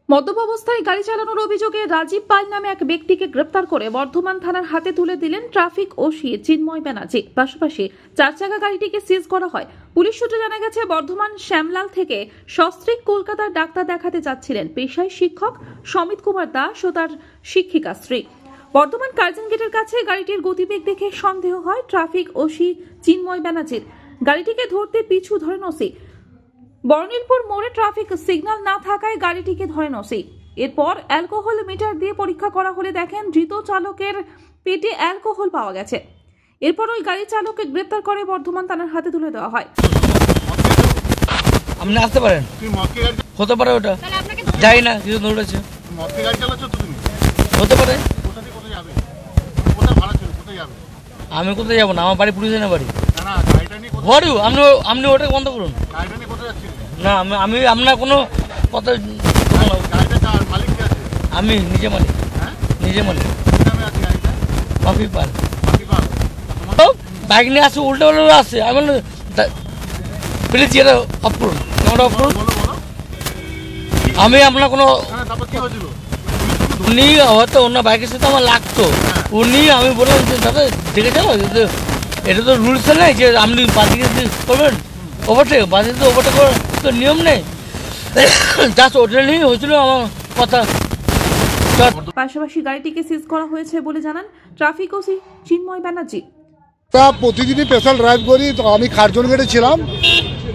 মদ্যপ অবস্থায় গাড়ি চালানোর অভিযোগে রাজীব পাল নামে এক ব্যক্তিকে গ্রেপ্তার করে বর্ধমান থানার হাতে তুলে দিলেন ট্রাফিক ওসি চিন্ময় ব্যানার্জি। পাশাপাশি 4 চাকা গাড়িটিকে সিজ করা হয়। পুলিশ সূত্রে জানা গেছে, বর্ধমান শ্যামলাল থেকে সস্ত্রীক কলকাতার ডাক্তার দেখাতে যাচ্ছিলেন পেশায় শিক্ষক সমিত কুমার দাস ও তার শিক্ষিকা স্ত্রী। বর্ধমান কার্জন গেটের কাছে গাড়িটির গতিবেগ দেখে সন্দেহ হয় ট্রাফিক ওসি চিন্ময় ব্যানার্জির। গাড়িটিকে ধরতে পিছু ধরেন ওসি। বর্ণিলপুর মোড়ে ট্রাফিক সিগন্যাল না থাকায় গাড়িটিকে ধরেন ওসি। এরপর অ্যালকোহল মিটার দিয়ে পরীক্ষা করা হলে দেখেন ধৃত চালকের পেটে অ্যালকোহল পাওয়া গেছে। এরপর ওই গাড়ি চালককে গ্রেপ্তার করে বর্ধমান থানার হাতে তুলে দেওয়া হয়। আপনি আসতে পারেন, হতে পারে, ওটা যাই না, কিছু ধরেছে, হতে পারে। আমি কোথায় যাবো না, আমার বাড়ি পুলিশ না বাড়ি। আপনি ওটা বন্ধ করুন না, আমি আপনার কোনো কথা, আমি নিজে মালিক, নিজে মালিক। মাফি পাল বাইক নিয়ে আসে, উল্টো উল্টো আসছে। আমি প্লিজ এটা অফ করুন, ক্যামেরা অফ করুন। আমি আপনার কোনো, উনি হয়তো অন্য বাইকের সাথে আমার লাগতো, উনি, আমি বললাম যে দাদা দেখে চলো, এটা তো রুলস নেই যে আপনি বাদিকে করবেন ওভারটেক, বাদিকে ওভারটেক করার তো নিয়ম নেই। জাস্ট ওটা নিয়েই হয়েছিল আমার কথা। পাশাপাশি গাড়িটিকে সিজ করা হয়েছে বলে জানান ট্রাফিক ওসি চিন্ময় ব্যানার্জি। তা প্রতিদিনই স্পেশাল ড্রাইভ করি, তো আমি কার্জন গেটে ছিলাম।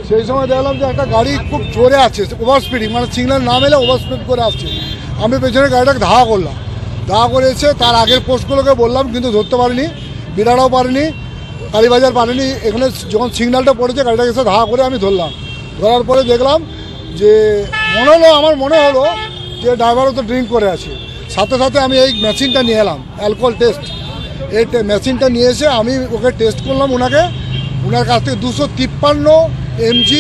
সেই সময় দেখলাম যে একটা গাড়ি খুব জোরে আসছে, ওভার স্পিডিং, মানে সিগন্যাল না মেলে ওভার স্পিড করে আসছে। আমি পেছনে গাড়িটাকে ধাওয়া করলাম, ধাওয়া করে এসে তার আগের পোস্টগুলোকে বললাম, কিন্তু ধরতে পারিনি, বিরাটাও পারিনি, কালীবাজার পারিনি। এখানে যখন সিগন্যালটা পড়েছে গাড়িটাকে এসে ধাওয়া করে আমি ধরলাম। ধরার পরে দেখলাম যে আমার মনে হলো যে ড্রাইভারও তো ড্রিঙ্ক করে আছে। সাথে সাথে আমি এই মেশিনটা নিয়ে এলাম, অ্যালকোহল টেস্ট। এই মেশিনটা নিয়ে এসে আমি ওকে টেস্ট করলাম, ওনার কাছ থেকে 253 mg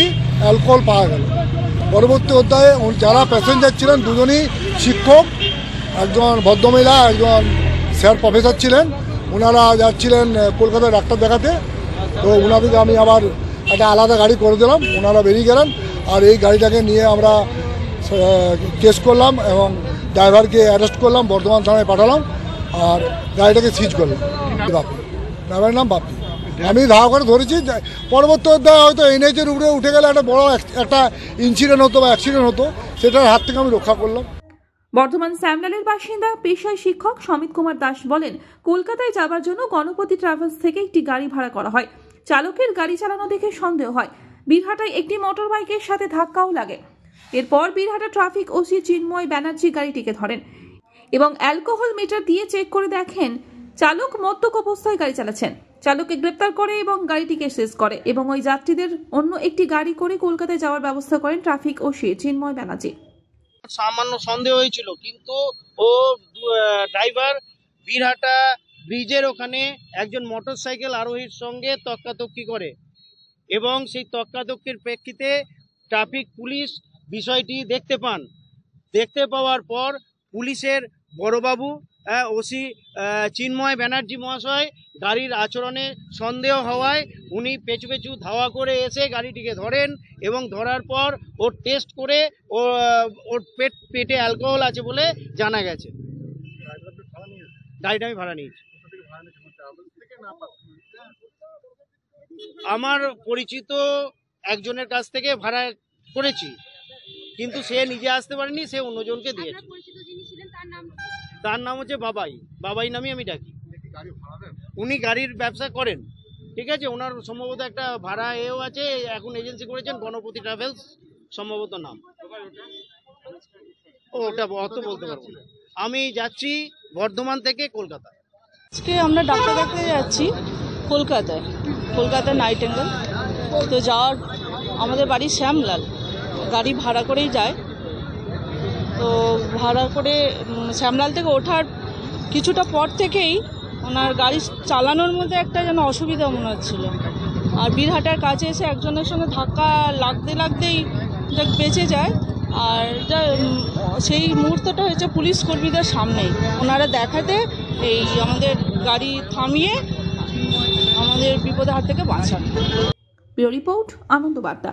অ্যালকোহল পাওয়া গেল। পরবর্তী অধ্যায়ে যারা প্যাসেঞ্জার ছিলেন দুজনই শিক্ষক, একজন ভদ্রমহিলা, একজন স্যার প্রফেসর ছিলেন। ওনারা যাচ্ছিলেন কলকাতায় ডাক্তার দেখাতে, তো ওনাদেরকে আমি আবার একটা আলাদা গাড়ি করে দিলাম, ওনারা বেরিয়ে গেলেন। আর এই গাড়িটাকে নিয়ে আমরা কেস করলাম এবং ড্রাইভারকে অ্যারেস্ট করলাম, বর্ধমান থানায় পাঠালাম, আর গাড়িটাকে সিজ করলাম। বাপি, ড্রাইভারের নাম বাপি। আমি ধাওয়া করে ধরেছি। পরবর্তী অধ্যায়ে হয়তো এনএইচের উপরে উঠে গেলে একটা বড় একটা ইনসিডেন্ট হতো বা অ্যাক্সিডেন্ট হতো, সেটার হাত থেকে আমি রক্ষা করলাম। বর্ধমান শ্যামলালের বাসিন্দা পেশায় শিক্ষক সমিত কুমার দাস বলেন, কলকাতায় যাবার জন্য গণপতি ট্রাভেলস থেকে একটি গাড়ি ভাড়া করা হয়। চালকের গাড়ি চালানো দেখে সন্দেহ হয়। বীরহাটায় একটি মোটর বাইকের সাথে ধাক্কাও লাগে। এরপর বীরহাটা ট্রাফিক ওসি চিন্ময় ব্যানার্জি গাড়িটিকে ধরেন এবং অ্যালকোহল মিটার দিয়ে চেক করে দেখেন চালক মদ্যপ অবস্থায় গাড়ি চালাচ্ছেন। চালককে গ্রেপ্তার করে এবং গাড়িটিকে সিজ করে এবং ওই যাত্রীদের অন্য একটি গাড়ি করে কলকাতায় যাওয়ার ব্যবস্থা করেন ট্রাফিক ওসি চিন্ময় ব্যানার্জি। সামান্য সন্দেহ হয়েছিল, কিন্তু ও ড্রাইভার বীরহাটা ব্রিজের ওখানে একজন মোটরসাইকেল আরোহীর সঙ্গে তক্কাতক্কি করে এবং সেই তক্কাতক্কির প্রেক্ষিতে ট্রাফিক পুলিশ বিষয়টি দেখতে পান। দেখতে পাওয়ার পর পুলিশের বড়বাবু ওসি চিন্ময় ব্যানার্জি মহাশয় গাড়ির আচরণে সন্দেহ হওয়ায় উনি পেছু পেছু ধাওয়া করে এসে গাড়িটিকে ধরেন এবং ধরার পর ওর টেস্ট করে ওর পেটে অ্যালকোহল আছে বলে জানা গেছে। গাড়িটা আমি ভাড়া নিয়েছি। আমার পরিচিত একজনের কাছ থেকে ভাড়া করেছি, কিন্তু সে নিজে আসতে পারেনি, সে অন্যজনকে দিয়েছে। তার নাম হচ্ছে বাবাই নামে আমি ডাকি। উনি গাড়ির ব্যবসা করেন, ঠিক আছে। ওনার সম্ভবত একটা ভাড়া এও আছে, এখন এজেন্সি করেছেন গণপতি ট্রাভেলস সম্ভবত নাম। ওটা অত বলতে পারবো না। আমি যাচ্ছি বর্ধমান থেকে কলকাতা। আজকে আমরা ডাক্তার দেখাতে যাচ্ছি কলকাতায় নাইটেঙ্গেল। তো যাওয়ার আমাদের বাড়ি শ্যামলাল, গাড়ি ভাড়া করেই যায়। তো ভাড়া করে শ্যামলাল থেকে ওঠার কিছুটা পর থেকেই ওনার গাড়ি চালানোর মধ্যে একটা যেন অসুবিধা মনে হচ্ছিলো। আর বীরহাটার কাছে এসে একজনের সঙ্গে ধাক্কা লাগতেই বেঁচে যায়। আর সেই মুহূর্তটা হয়েছে পুলিশ কর্মীদের সামনেই। ওনারা দেখাতে এই আমাদের গাড়ি থামিয়ে আমাদের বিপদের হাত থেকে বাঁচান। ব্যুরো রিপোর্ট, আনন্দ বার্তা।